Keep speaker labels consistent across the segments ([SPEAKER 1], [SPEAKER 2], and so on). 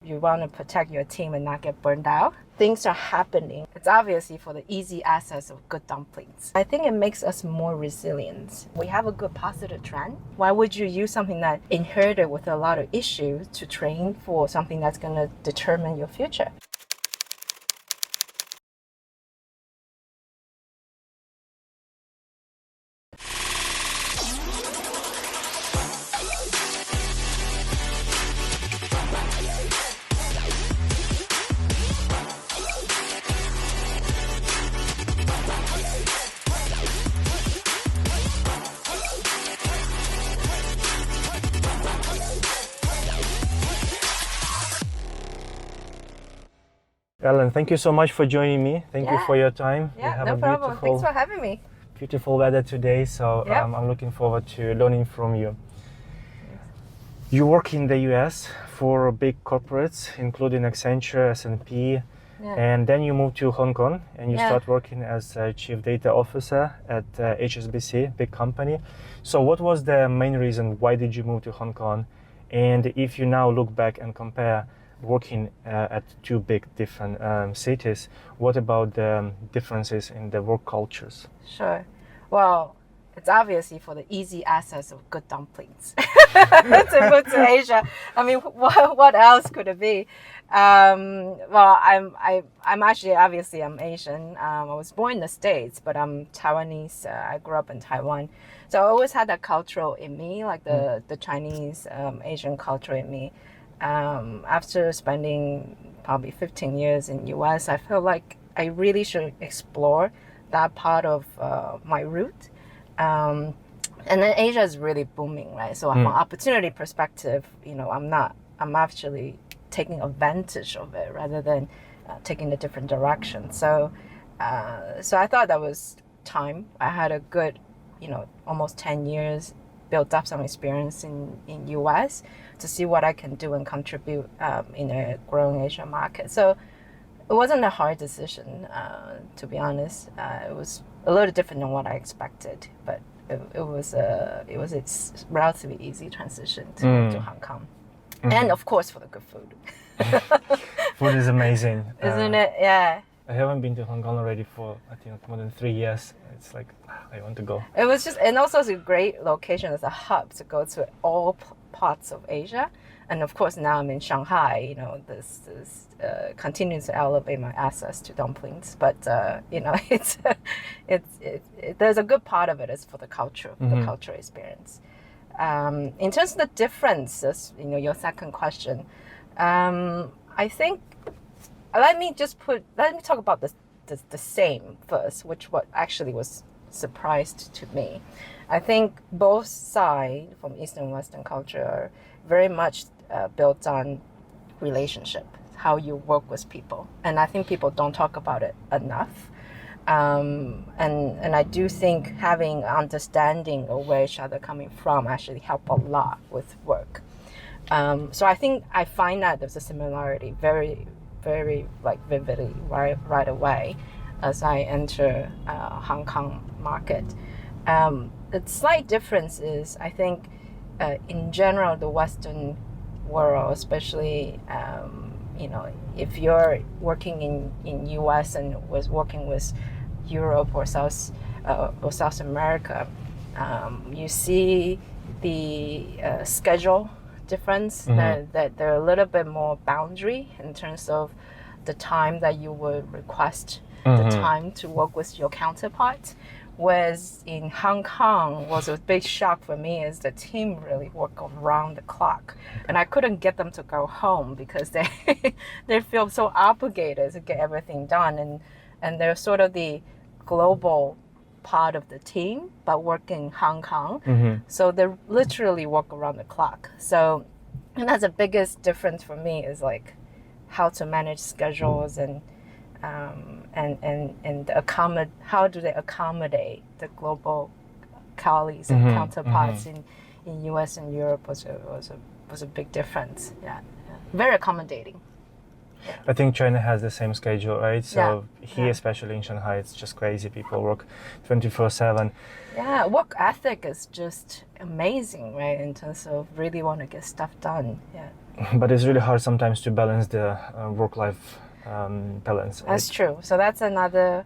[SPEAKER 1] you want to protect your team and not get burned out. Things are happening. It's obviously for the easy access of good dumplings. I think it makes us more resilient. We have a good positive trend. Why would you use something that inherited with a lot of issues to train for something that's going to determine your future?
[SPEAKER 2] Ellen, thank you so much for joining me. Thank you for your time.
[SPEAKER 1] Yeah, no problem. Thanks for having me.
[SPEAKER 2] Beautiful weather today, so I'm looking forward to learning from you. You work in the US for big corporates, including Accenture, S&P, and then you moved to Hong Kong and you start working as a Chief Data Officer at HSBC, big company. So what was the main reason? Why did you move to Hong Kong? And if you now look back and compare working at two big different cities, what about the differences in the work cultures?
[SPEAKER 1] Sure. Well, it's obviously for the easy access of good dumplings to move to Asia. I mean, what else could it be? Well, I'm actually, obviously I'm Asian. I was born in the States, but I'm Taiwanese. I grew up in Taiwan. So I always had that cultural in me, like the Chinese, Asian culture in me. After spending probably 15 years in US, I feel like I really should explore that part of my route. And then Asia is really booming, right? So from an opportunity perspective, I'm actually taking advantage of it rather than taking a different direction. So I thought that was time. I had a good, almost 10 years, built up some experience in US to see what I can do and contribute in a growing Asian market. So it wasn't a hard decision, to be honest. It was a little different than what I expected, but it was a relatively easy transition to Hong Kong. And of course for the good food.
[SPEAKER 2] Food is amazing.
[SPEAKER 1] Isn't it? Yeah.
[SPEAKER 2] I haven't been to Hong Kong already for, I think, more than 3 years. It's like, I want to go.
[SPEAKER 1] It was just, and also it's a great location as a hub to go to all parts of Asia. And of course, now I'm in Shanghai, this continues to elevate my access to dumplings. But, there's a good part of it is for the culture, the cultural experience. In terms of the differences, your second question, I think, let me talk about the same first, what actually was surprised to me. I think both sides from Eastern and Western culture are very much built on relationship, how you work with people. And I think people don't talk about it enough. And I do think having understanding of where each other coming from actually help a lot with work. So I think I find that there's a similarity very, very vividly right away as I enter Hong Kong market. The slight difference is, I think, in general, the Western world, especially, if you're working in US and was working with Europe or South America, you see the schedule difference, that they're a little bit more boundary in terms of the time that you would request the time to work with your counterpart. Whereas in Hong Kong, was a big shock for me is the team really work around the clock. And I couldn't get them to go home because they feel so obligated to get everything done. And they're sort of the global part of the team, but work in Hong Kong. So they literally work around the clock. So, and that's the biggest difference for me is like how to manage schedules and how do they accommodate the global colleagues and counterparts in US and Europe was a big difference. Yeah. Very accommodating. Yeah.
[SPEAKER 2] I think China has the same schedule, right? So here, especially in Shanghai, it's just crazy. People work 24/7.
[SPEAKER 1] Yeah, work ethic is just amazing, right? In terms of really want to get stuff done. Yeah.
[SPEAKER 2] But it's really hard sometimes to balance the work-life balance.
[SPEAKER 1] That's true. So that's another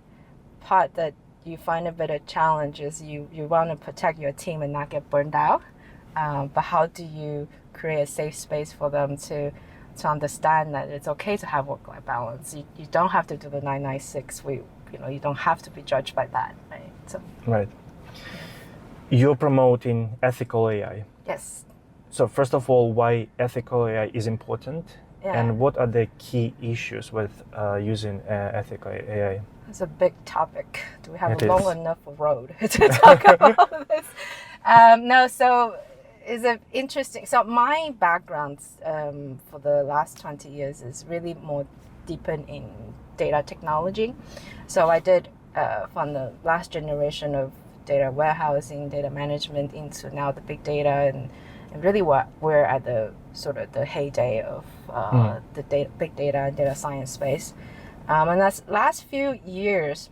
[SPEAKER 1] part that you find a bit of challenge is you want to protect your team and not get burned out. But how do you create a safe space for them to understand that it's okay to have work-life balance? You don't have to do the 996. You don't have to be judged by that, right? So.
[SPEAKER 2] Right. You're promoting ethical AI.
[SPEAKER 1] Yes.
[SPEAKER 2] So first of all, why ethical AI is important,
[SPEAKER 1] Yeah.
[SPEAKER 2] and what are the key issues with using ethical AI?
[SPEAKER 1] It's a big topic. Do we have
[SPEAKER 2] It
[SPEAKER 1] a long
[SPEAKER 2] is.
[SPEAKER 1] enough road to talk about this? No, so it's an interesting. So my background for the last 20 years is really more deepened in data technology. So I did from the last generation of data warehousing, data management into now the big data, and really we're at the sort of the heyday of the big data and data science space. And that's last few years,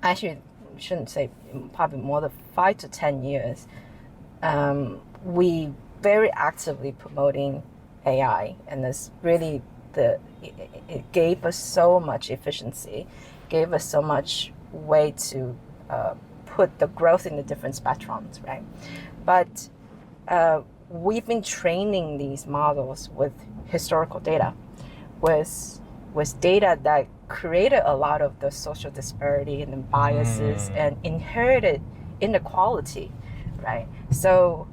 [SPEAKER 1] actually shouldn't say probably more than 5 to 10 years, we very actively promoting AI, and it's really it gave us so much efficiency, gave us so much way to put the growth in the different spectrums, right? But we've been training these models with historical data, with data that created a lot of the social disparity and the biases and inherited inequality, right? So,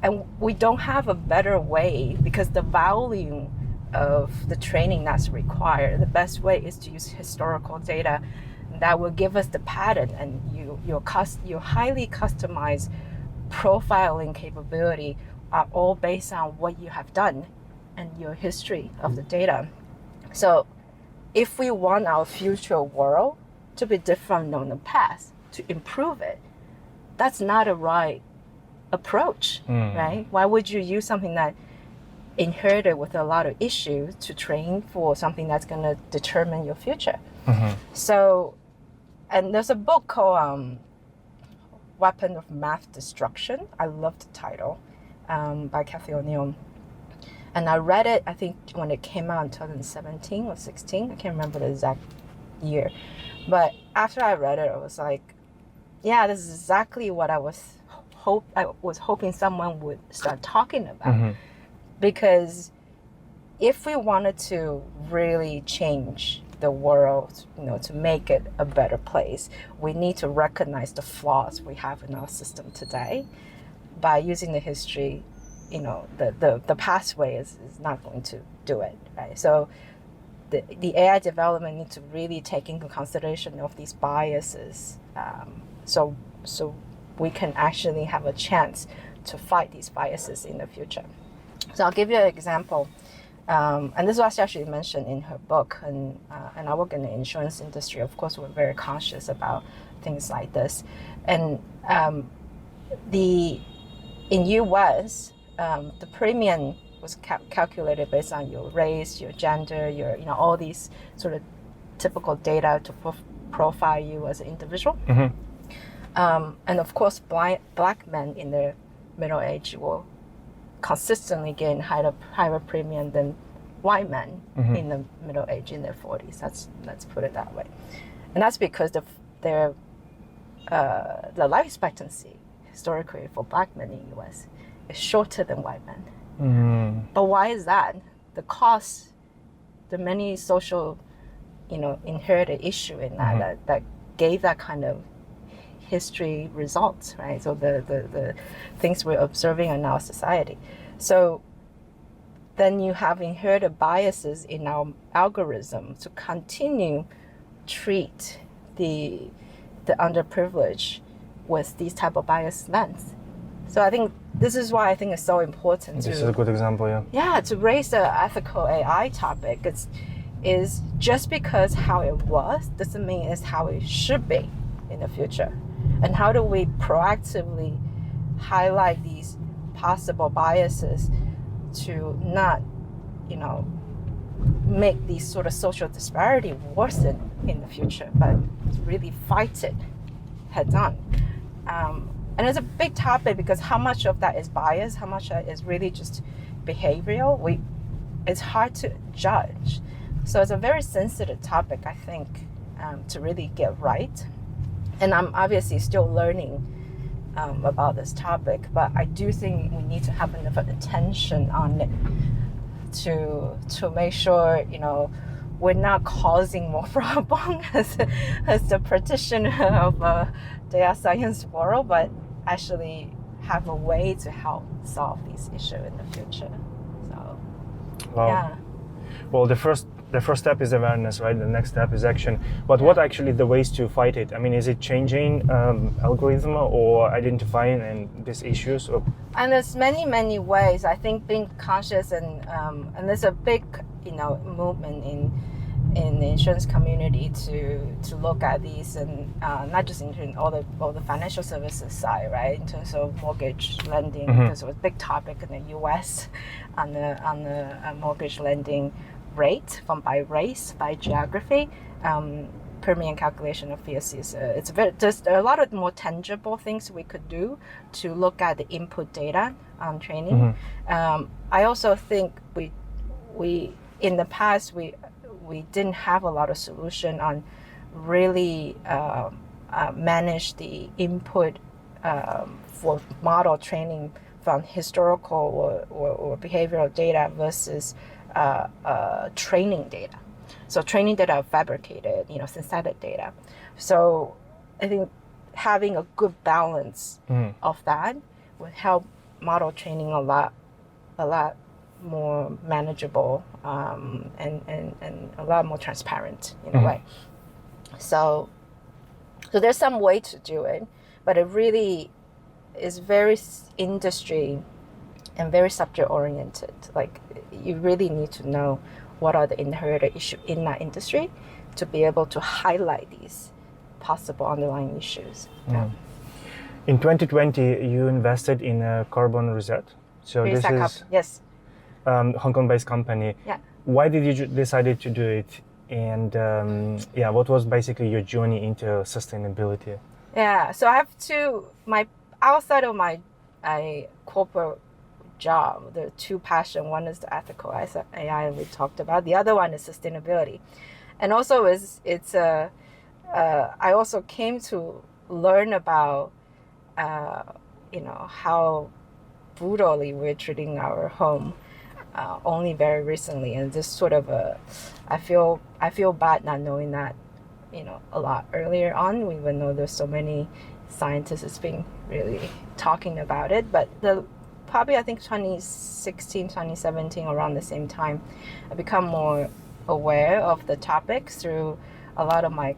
[SPEAKER 1] and we don't have a better way because the volume of the training that's required, the best way is to use historical data that will give us the pattern, and your highly customized profiling capability are all based on what you have done and your history of the data. So if we want our future world to be different from the past, to improve it, that's not a right approach, right? Why would you use something that inherited with a lot of issues to train for something that's going to determine your future? So, and there's a book called Weapon of Math Destruction. I love the title, by Cathy O'Neill. And I read it, I think, when it came out in 2017 or 16. I can't remember the exact year. But after I read it, I was like, yeah, this is exactly what I was hoping someone would start talking about. Because if we wanted to really change the world, to make it a better place, we need to recognize the flaws we have in our system today. By using the history, the past way is not going to do it, right? So the AI development needs to really take into consideration of these biases, so we can actually have a chance to fight these biases in the future. So I'll give you an example, and this was actually mentioned in her book, and I work in the insurance industry. Of course, we're very conscious about things like this, and in US, the premium was calculated based on your race, your gender, your all these sort of typical data to profile you as an individual. And of course, black men in their middle age will consistently gain higher premium than white men in the middle age, in their 40s. Let's put it that way, and that's because the life expectancy historically for black men in the U.S. is shorter than white men. But why is that? The cost, the many social, inherited issue in that gave that kind of history results, right? So the things we're observing in our society. So then you have inherited biases in our algorithm to continue treat the underprivileged with these type of bias lens. So I think this is why I think it's so important.
[SPEAKER 2] This is a good example, yeah.
[SPEAKER 1] Yeah, to raise the ethical AI topic. Is just because how it was doesn't mean it's how it should be in the future. And how do we proactively highlight these possible biases to not, make these sort of social disparity worsen in the future, but really fight it head on. And it's a big topic because how much of that is bias, how much of that is really just behavioral, it's hard to judge. So it's a very sensitive topic, I think, to really get right. And I'm obviously still learning about this topic, but I do think we need to have enough attention on it to make sure, we're not causing more problem as the practitioner of data science world, but actually have a way to help solve these issues in the future. So,
[SPEAKER 2] wow.
[SPEAKER 1] Yeah.
[SPEAKER 2] Well, the first step is awareness, right? The next step is action. But what actually the ways to fight it? I mean, is it changing algorithm or identifying these issues?
[SPEAKER 1] And there's many ways. I think being conscious and there's a big movement in the insurance community to look at these, and not just in all the financial services side, right? In terms of mortgage lending, because it was a big topic in the U.S. on the mortgage lending rate by race, by geography. Premium calculation of fees is there's a lot of more tangible things we could do to look at the input data on training. I also think we in the past we didn't have a lot of solution on really manage the input for model training from historical or behavioral data versus training data. So training data are fabricated, synthetic data. So I think having a good balance of that would help model training a lot more manageable and a lot more transparent in a way. So there's some way to do it, but it really is very industry and very subject oriented. Like, you really need to know what are the inherited issues in that industry to be able to highlight these possible underlying issues.
[SPEAKER 2] In 2020, you invested in a Carbon Reset. So this is
[SPEAKER 1] yes.
[SPEAKER 2] Hong Kong-based company.
[SPEAKER 1] Yeah.
[SPEAKER 2] Why did you decided to do it? And what was basically your journey into sustainability?
[SPEAKER 1] Yeah, so I have outside of my corporate job, there are two passions. One is the ethical AI we talked about. The other one is sustainability. And also I also came to learn about, how brutally we're treating our home only very recently. And this sort of I feel bad not knowing that, a lot earlier on, even though there's so many scientists has been really talking about it. But probably I think 2016, 2017, around the same time, I become more aware of the topic through a lot of my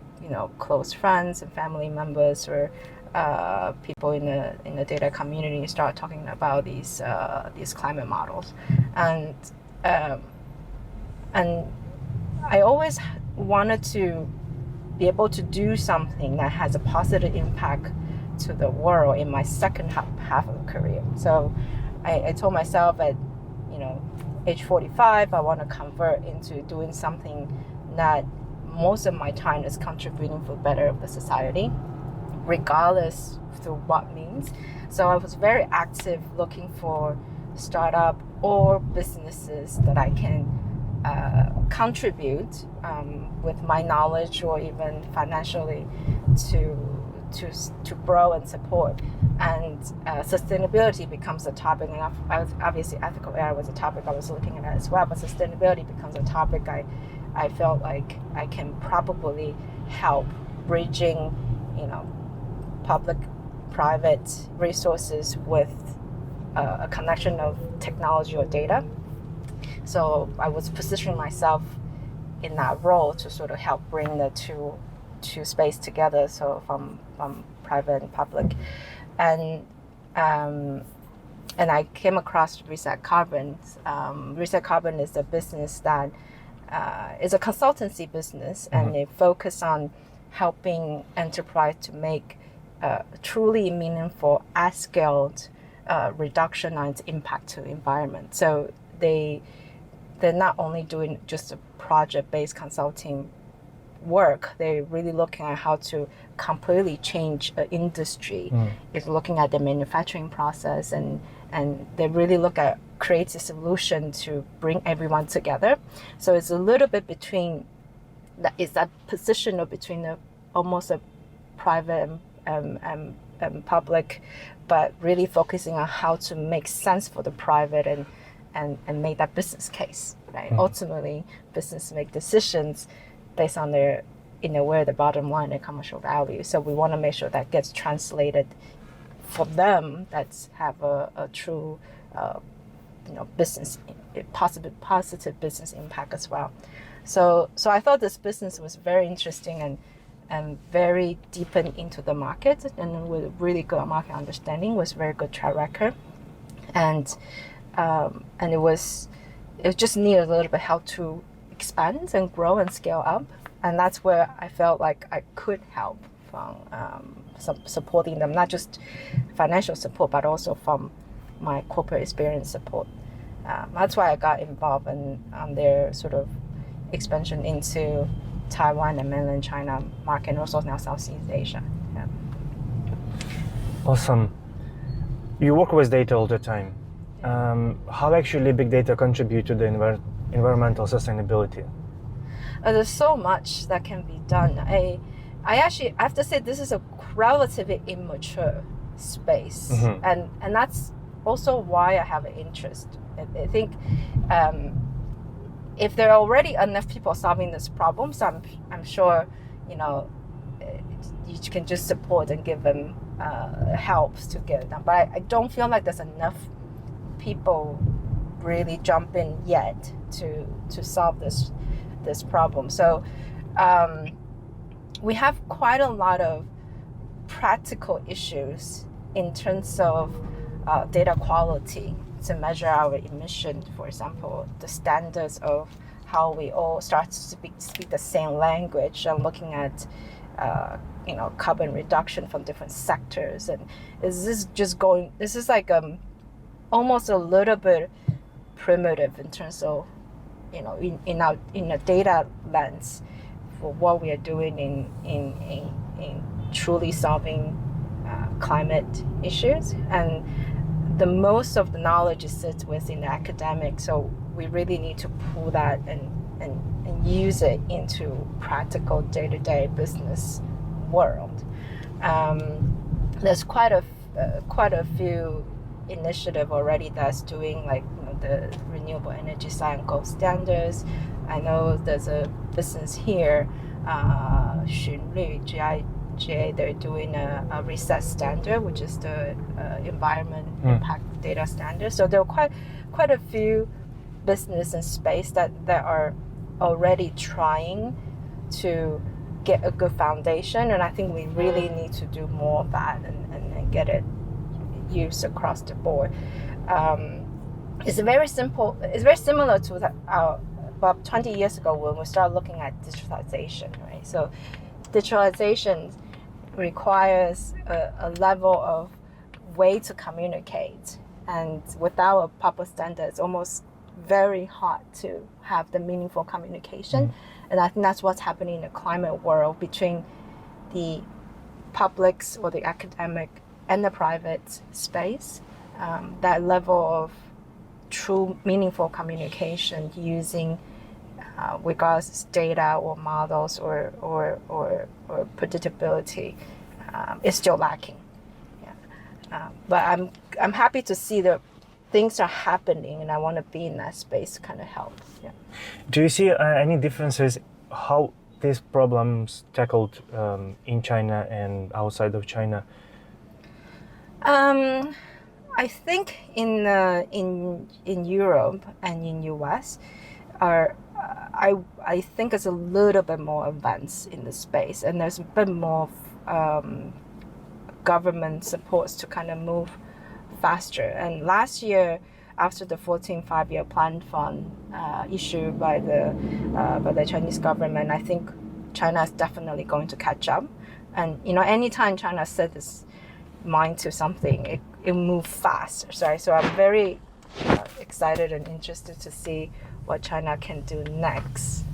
[SPEAKER 1] close friends and family members, or people in the data community start talking about these climate models, and I always wanted to be able to do something that has a positive impact to the world in my second half of the career. So I told myself at age 45, I want to convert into doing something that most of my time is contributing for the better of the society, regardless through what means. So I was very active looking for startup or businesses that I can contribute with my knowledge or even financially to grow and support. And sustainability becomes a topic, and obviously ethical AI was a topic I was looking at as well, but sustainability becomes a topic I felt like I can probably help bridging public-private resources with a connection of technology or data. So I was positioning myself in that role to sort of help bring the two space together, so from private and public. And I came across Reset Carbon. Reset Carbon is a business that is a consultancy business, and they focus on helping enterprise to make truly meaningful at-scaled reduction on its impact to the environment. So they're not only doing just a project-based consulting work, they're really looking at how to completely change an industry. It's looking at the manufacturing process and and they really look at create a solution to bring everyone together. So it's a little bit between that position of between almost a private and public, but really focusing on how to make sense for the private and make that business case, right? Ultimately, business make decisions based on their, where the bottom line and commercial value. So we want to make sure that gets translated for them, that's have a true, business, positive business impact as well. So I thought this business was very interesting and very deepened into the market, and with really good market understanding, was very good track record, and it just needed a little bit help to expand and grow and scale up, and that's where I felt like I could help from supporting them, not just financial support, but also from my corporate experience support. That's why I got involved in their sort of expansion into Taiwan and mainland China market, and also now Southeast Asia. Yeah.
[SPEAKER 2] Awesome. You work with data all the time. How actually big data contribute to the environmental sustainability?
[SPEAKER 1] There's so much that can be done. I have to say this is a relatively immature space, and that's also why I have an interest. I think if there are already enough people solving this problem, so I'm sure you can just support and give them helps to get it done. But I don't feel like there's enough people really jump in yet to solve this problem. So we have quite a lot of practical issues in terms of data quality to measure our emission, for example, the standards of how we all start to speak the same language, and looking at carbon reduction from different sectors. And this is like almost a little bit primitive in terms of in a data lens for what we are doing in truly solving climate issues. And the most of the knowledge sits within the academic, so we really need to pull that and use it into practical day-to-day business world. There's quite a few initiative already that's doing the renewable energy science gold standards. I know there's a business here, Xunlü, GA, they're doing a reset standard, which is the environment impact data standard. So there are quite a few business and space that are already trying to get a good foundation, and I think we really need to do more of that and get it used across the board. It's very similar to about 20 years ago when we started looking at digitalization, right? So digitalization requires a level of way to communicate, and without a proper standard, it's almost very hard to have the meaningful communication. And I think that's what's happening in the climate world between the publics or the academic and the private space. That level of true meaningful communication using regards data or models or predictability is still lacking. Yeah. But I'm happy to see that things are happening, and I want to be in that space to kind of help. Yeah.
[SPEAKER 2] Do you see any differences how these problems tackled in China and outside of China?
[SPEAKER 1] I think in Europe and in US I think it's a little bit more advanced in the space, and there's a bit more government supports to kind of move faster. And last year, after the 14th Five-Year Plan Fund issued by the Chinese government, I think China is definitely going to catch up. And anytime China sets its mind to something, it moves fast. So I'm very excited and interested to see what China can do next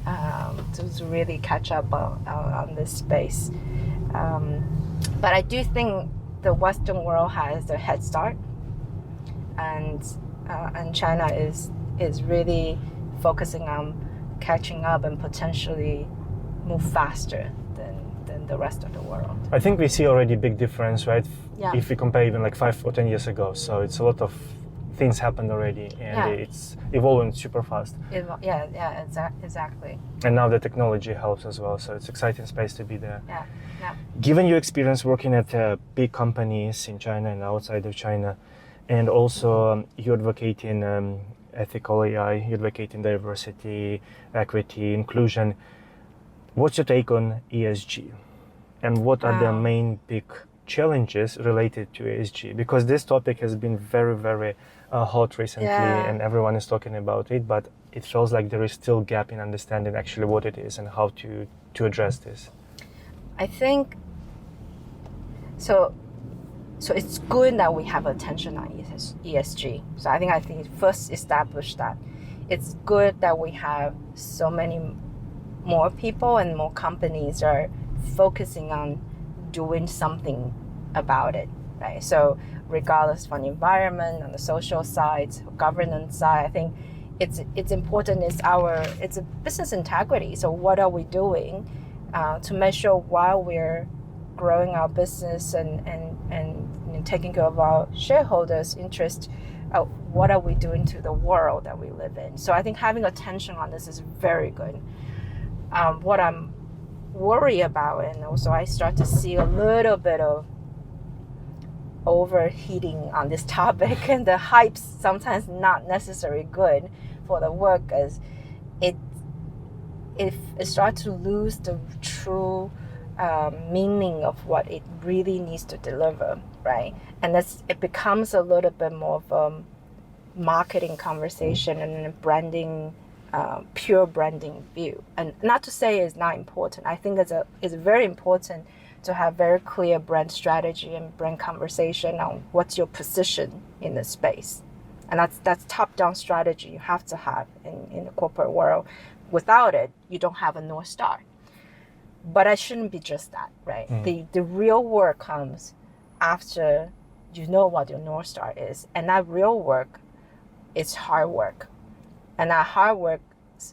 [SPEAKER 1] to really catch up on this space. But I do think the Western world has a head start. and China is really focusing on catching up and potentially move faster than the rest of the world.
[SPEAKER 2] I think we see already a big difference, right?
[SPEAKER 1] Yeah.
[SPEAKER 2] If we compare even like 5 or 10 years ago. So it's a lot of things happened already, and it's evolving super fast.
[SPEAKER 1] Exactly.
[SPEAKER 2] And now the technology helps as well, so it's exciting space to be there.
[SPEAKER 1] Yeah.
[SPEAKER 2] Given your experience working at big companies in China and outside of China, and also you advocate in ethical AI, you advocate in diversity, equity, inclusion. What's your take on ESG? And what are the main big challenges related to ESG? Because this topic has been very, very hot recently, and everyone is talking about it, but it feels like there is still gap in understanding actually what it is and how to address this.
[SPEAKER 1] I think so it's good that we have attention on ESG. So I think first establish that it's good that we have so many more people and more companies are focusing on doing something about it, right? So regardless from the environment, on the social side, governance side, I think it's important. It's a business integrity. So what are we doing to make sure while we're growing our business and taking care of our shareholders' interest, what are we doing to the world that we live in? So I think having attention on this is very good. What I'm worried about, and also I start to see a little bit of overheating on this topic, and the hype's sometimes not necessarily good for the work, as it starts to lose the true meaning of what it really needs to deliver, right? And it becomes a little bit more of a marketing conversation and a branding, pure branding view. And not to say it's not important. I think it's very important to have very clear brand strategy and brand conversation on what's your position in the space. And that's top-down strategy you have to have in the corporate world. Without it, you don't have a North Star. But it shouldn't be just that, right? The real work comes after you know what your North Star is. And that real work is hard work. And that hard work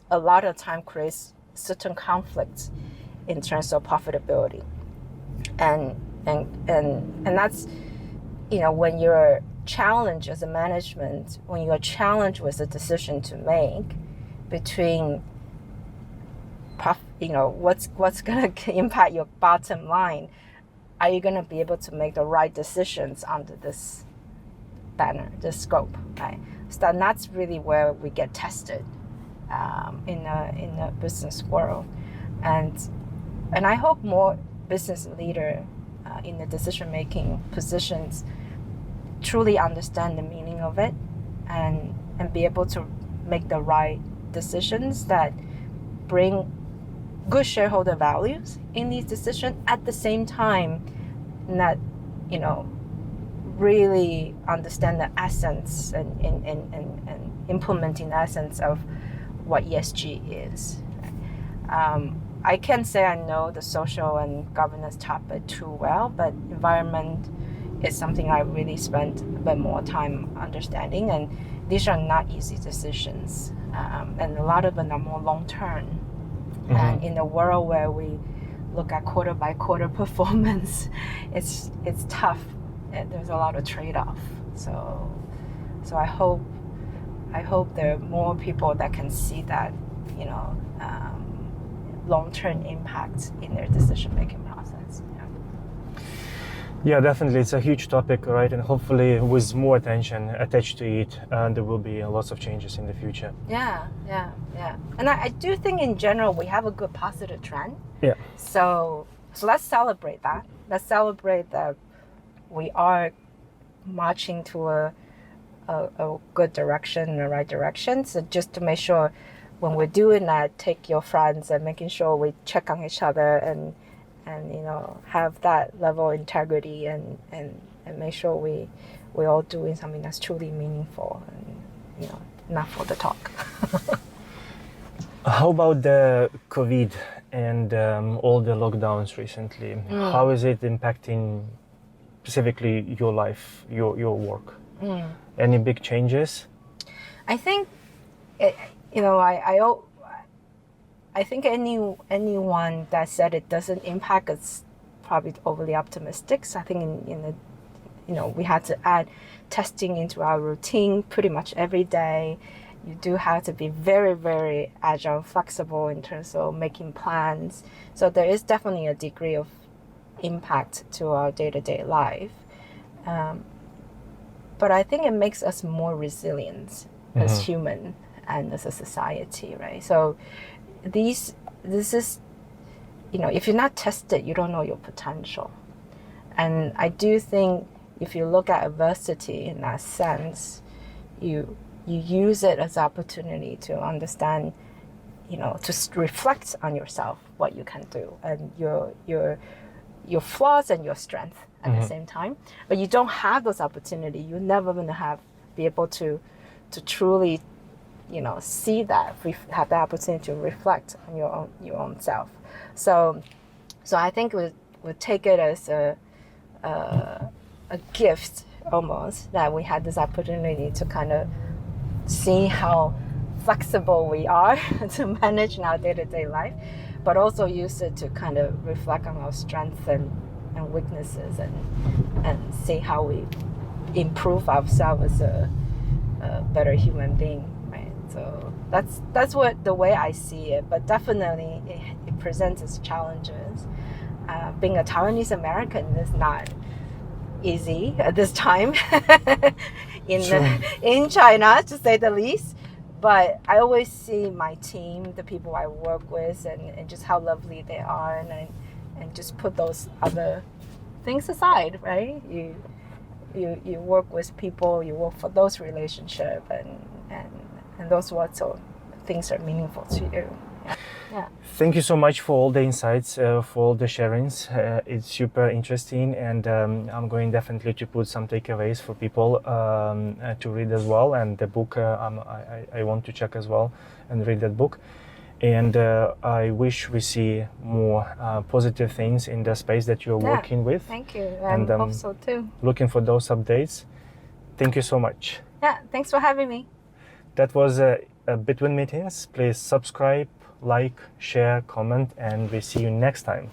[SPEAKER 1] a lot of time creates certain conflicts in terms of profitability. And that's, when you're challenged as a management, when you're challenged with a decision to make between what's going to impact your bottom line, are you going to be able to make the right decisions under this banner, this scope, right? So that's really where we get tested in the business world, and I hope more business leader in the decision-making positions truly understand the meaning of it, and be able to make the right decisions that bring good shareholder values in these decisions, at the same time that really understand the essence and implementing the essence of what ESG is. I can't say I know the social and governance topic too well, but environment is something I really spent a bit more time understanding, and these are not easy decisions, and a lot of them are more long-term. And in a world where we look at quarter by quarter performance, it's tough. There's a lot of trade-off. So I hope there are more people that can see that, long-term impact in their decision-making process.
[SPEAKER 2] Yeah, definitely. It's a huge topic, right? And hopefully with more attention attached to it, there will be lots of changes in the future.
[SPEAKER 1] Yeah. And I do think in general, we have a good positive trend.
[SPEAKER 2] Yeah.
[SPEAKER 1] So let's celebrate that. Let's celebrate that we are marching to a good direction, the right direction. So just to make sure when we're doing that, take your friends and making sure we check on each other and have that level of integrity and make sure we're all doing something that's truly meaningful and not for the talk.
[SPEAKER 2] How about the COVID and all the lockdowns recently? How is it impacting specifically your life, your work? Any big changes?
[SPEAKER 1] I think, I think anyone that said it doesn't impact is probably overly optimistic. So I think we had to add testing into our routine pretty much every day. You do have to be very, very agile, flexible in terms of making plans. So there is definitely a degree of impact to our day-to-day life. But I think it makes us more resilient as human and as a society, right? So this is, if you're not tested, you don't know your potential. And I do think if you look at adversity in that sense, you use it as opportunity to understand, to reflect on yourself, what you can do, and your flaws and your strength at the same time. But you don't have those opportunities. You're never going to be able to truly, see that, have the opportunity to reflect on your own self. So I think we take it as a gift almost, that we had this opportunity to kind of see how flexible we are to manage in our day-to-day life, but also use it to kind of reflect on our strengths and weaknesses and see how we improve ourselves as a better human being, right? So that's what the way I see it. But definitely it presents its challenges. Being a Taiwanese American is not easy at this time in China, to say the least. But I always see my team, the people I work with, and just how lovely they are, and just put those other things aside, right? You work with people, you work for those relationships, and those sorts of things are meaningful to you. Yeah.
[SPEAKER 2] Thank you so much for all the insights, for all the sharings. It's super interesting, and I'm going definitely to put some takeaways for people to read as well. And the book I want to check as well and read that book. And I wish we see more positive things in the space that you're working with.
[SPEAKER 1] Thank you. I hope so too.
[SPEAKER 2] Looking for those updates. Thank you so much.
[SPEAKER 1] Yeah, thanks for having me.
[SPEAKER 2] That was Between Meetings. Please subscribe, like, share, comment, and we see you next time.